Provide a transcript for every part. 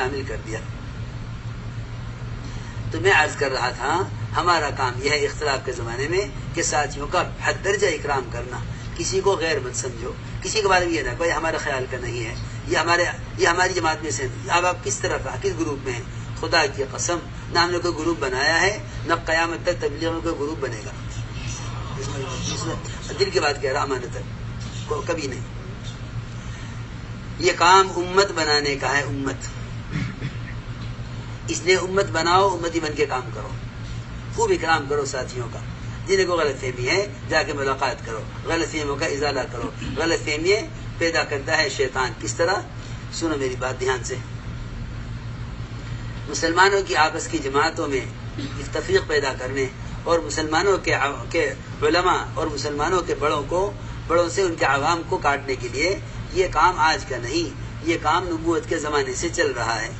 شامل کر دیا. تو میں عرض کر رہا تھا ہمارا کام یہ ہے اختلاف کے زمانے میں کہ ساتھیوں کا حد درجہ اکرام کرنا، کسی کو غیر مت سمجھو، کسی کے بارے میں یہ نہ کوئی ہمارے خیال کا نہیں ہے، یہ ہماری جماعت میں سے نہیں. اب آپ کس طرح کا کس گروپ میں ہیں؟ خدا کی قسم نہ ہم نے کوئی گروپ بنایا ہے، نہ قیامت تک تبلیغ میں کوئی گروپ بنے گا. دل کی بات کہہ رہا امانت کبھی نہیں. یہ کام امت بنانے کا ہے. امت اس لیے امت بناؤ، امتی بن کے کام کرو، خوب اکرام کرو ساتھیوں کا. جنہیں کو غلط فہمی ہے جا کے ملاقات کرو، غلط فہمیوں کا ازالہ کرو. غلط فہمیاں پیدا کرتا ہے شیطان. کس طرح؟ سنو میری بات دھیان سے. مسلمانوں کی آپس کی جماعتوں میں تفریق پیدا کرنے اور مسلمانوں کے علماء اور مسلمانوں کے بڑوں سے ان کے عوام کو کاٹنے کے لیے یہ کام آج کا نہیں، یہ کام نبوت کے زمانے سے چل رہا ہے.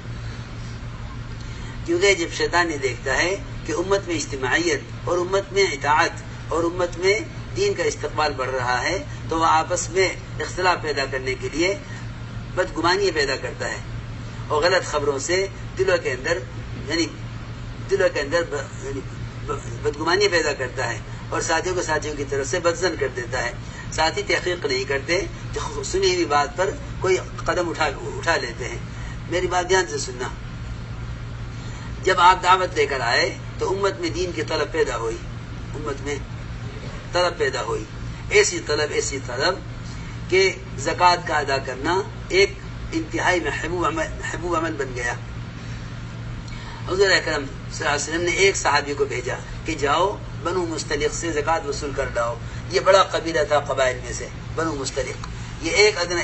کیونکہ جب شیطان یہ دیکھتا ہے کہ امت میں اجتماعیت اور امت میں اطاعت اور امت میں دین کا استقبال بڑھ رہا ہے تو وہ آپس میں اختلاف پیدا کرنے کے لیے بدگمانی پیدا کرتا ہے اور غلط خبروں سے دلوں کے اندر بدگمانی پیدا کرتا ہے اور ساتھیوں کو ساتھیوں کی طرف سے بدظن کر دیتا ہے. ساتھی تحقیق نہیں کرتے، سنی ہوئی بات پر کوئی قدم اٹھا لیتے ہیں. میری بات دھیان سے سننا. جب آپ دعوت لے کر آئے تو امت میں دین کی طلب پیدا ہوئی، امت میں طلب پیدا ہوئی. ایسی طلب کہ زکوٰۃ کا ادا کرنا ایک انتہائی محبوب عمل بن گیا. حضور اکرم صلی اللہ علیہ وسلم نے ایک صحابی کو بھیجا کہ جاؤ بنو مستلق سے زکوٰۃ وصول کر لاؤ. یہ بڑا قبیلہ تھا قبائل میں سے بنو مستلق. یہ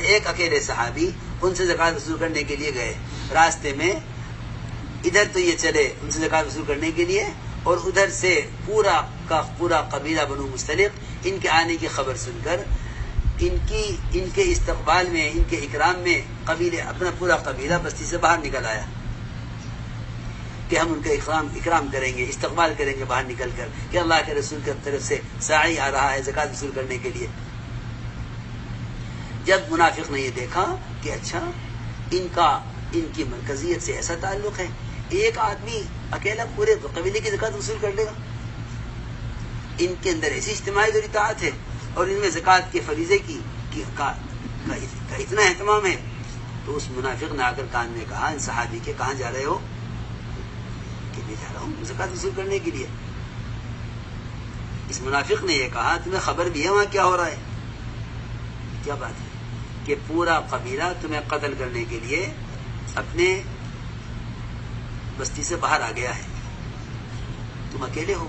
ایک اکیلے صحابی ان سے زکوٰۃ وصول کرنے کے لیے گئے. راستے میں ادھر تو یہ چلے ان سے زکوٰۃ وصول کرنے کے لیے اور ادھر سے پورا کا پورا قبیلہ بنو مستلق ان کے آنے کی خبر سن کر ان کے استقبال میں، ان کے اکرام میں اپنا پورا قبیلہ بستی سے باہر نکل آیا کہ ہم ان کا اکرام کریں گے، استقبال کریں گے باہر نکل کر کہ اللہ کے رسول کی طرف سے ساعی آ رہا ہے زکوٰۃ وصول کرنے کے لیے. جب منافق نے یہ دیکھا کہ اچھا ان کی مرکزیت سے ایسا تعلق ہے، ایک آدمی اکیلا پورے قبیلے کی زکوٰۃ وصول کر لے گا، ان کے اندر ایسی اجتماعیت اور اطاعت ہے اور ان میں زکوٰۃ کے فریضے کا اتنا اہتمام ہے. تو اس منافق نے آ کر کان میں کہا ان صحابی کے کہاں جا رہے ہو؟ کہ میں جا رہا ہوں زکوٰۃ وصول کرنے کے لیے. اس منافق نے یہ کہا تمہیں خبر بھی ہے وہاں کیا ہو رہا ہے؟ کیا بات ہے کہ پورا قبیلہ تمہیں قتل کرنے کے لیے اپنے بستی سے باہر آ گیا ہے، تم اکیلے ہو.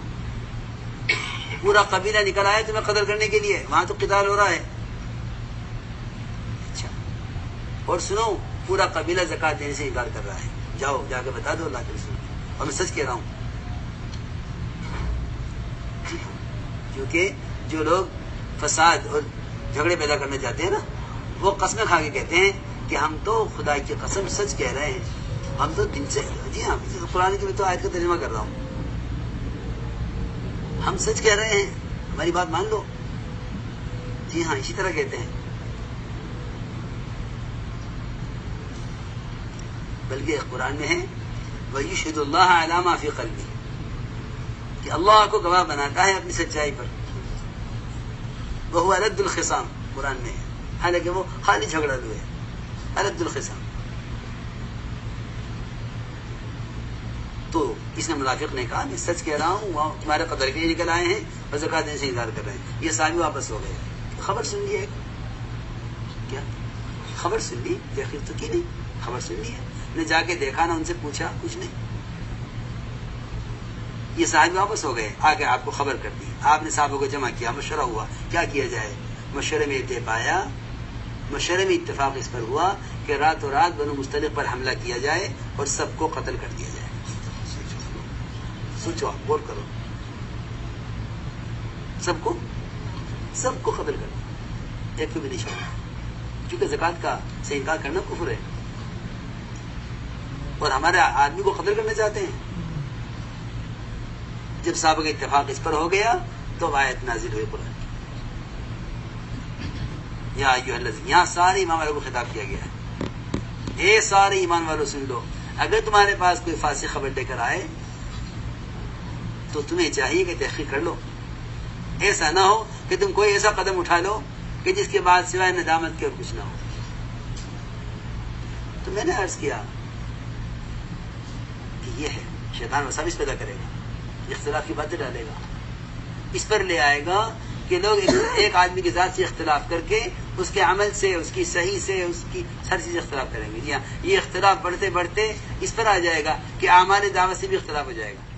پورا قبیلہ نکل آیا تمہیں قتل کرنے کے لیے، وہاں تو قتال ہو رہا ہے. اچھا، اور سنو پورا قبیلہ زکوٰۃ دینے سے انکار کر رہا ہے. جاؤ جا کے بتا دو اللہ کے رسول، اور میں سچ کہہ رہا ہوں. کیونکہ جو لوگ فساد اور جھگڑے پیدا کرنا چاہتے ہیں نا، وہ قسمیں کھا کے کہتے ہیں کہ ہم تو خدا کی قسم سچ کہہ رہے ہیں، ہم تو دن سے، جی ہاں قرآن کی میں تو آیت کا ترجمہ کر رہا ہوں، ہم سچ کہہ رہے ہیں، ہماری بات مان لو. جی ہاں اسی طرح کہتے ہیں. بلکہ قرآن میں ہے وَيُشْهِدُ اللَّهَ عَلَى مَا فِي قَلْبِهِ، کہ اللہ کو گواہ بناتا ہے اپنی سچائی پر. وَهُوَ أَلَدُّ الْخِصَامِ، قرآن میں ہے، حالانکہ وہ خالی جھگڑا ہوئے أَلَدُّ الْخِصَامِ. تو اس نے منافق نے کہا میں سچ کہہ رہا ہوں، وہاں تمہارے قدر کے لیے نکل آئے ہیں اور زکوٰۃ دینے سے انکار کر رہے ہیں. یہ صحابی واپس ہو گئے. خبر سن لی ہے کیا؟ خبر سن لی، تحقیق تو کی نہیں، خبر سن لی ہے. نے جا کے دیکھا نہ ان سے پوچھا کچھ نہیں. یہ صحابی واپس ہو گئے، آ کے آپ کو خبر کر دی. آپ نے صحابوں کو جمع کیا، مشورہ ہوا کیا کیا جائے. مشورے میں اتفاق اس پر ہوا کہ راتوں رات بنو مستلق پر حملہ کیا جائے اور سب کو قتل کر دیا جائے. سوچو، آپ غور کرو، سب کو قتل کر دیا، ایک کو بھی نہیں چھوڑا. کیونکہ زکوٰۃ کا سے انکار کرنا کفر ہے اور ہمارے آدمی کو قتل کرنا چاہتے ہیں. جب صحابہ کا اتفاق اس پر ہو گیا تو آیت نازل ہوئی قرآن. یہاں سارے ایمان والوں کو خطاب کیا گیا ہے، اے سارے ایمان والوں سن لو، اگر تمہارے پاس کوئی فاسق خبر لے کر آئے تو تمہیں چاہیے کہ تحقیق کر لو. ایسا نہ ہو کہ تم کوئی ایسا قدم اٹھا لو کہ جس کے بعد سوائے ندامت کے اور کچھ نہ ہو. تو میں نے عرض کیا کہ یہ ہے شیطان وساوس پیدا کرے گا، اختلاف کی باتیں ڈالے گا، اس پر لے آئے گا کہ لوگ ایک آدمی کی ذات سے اختلاف کر کے اس کے عمل سے، اس کی صحیح سے، اس کی ہر چیز اختلاف کریں گے. یہ اختلاف بڑھتے بڑھتے اس پر آ جائے گا کہ اعمال دعوت سے بھی اختلاف ہو جائے گا.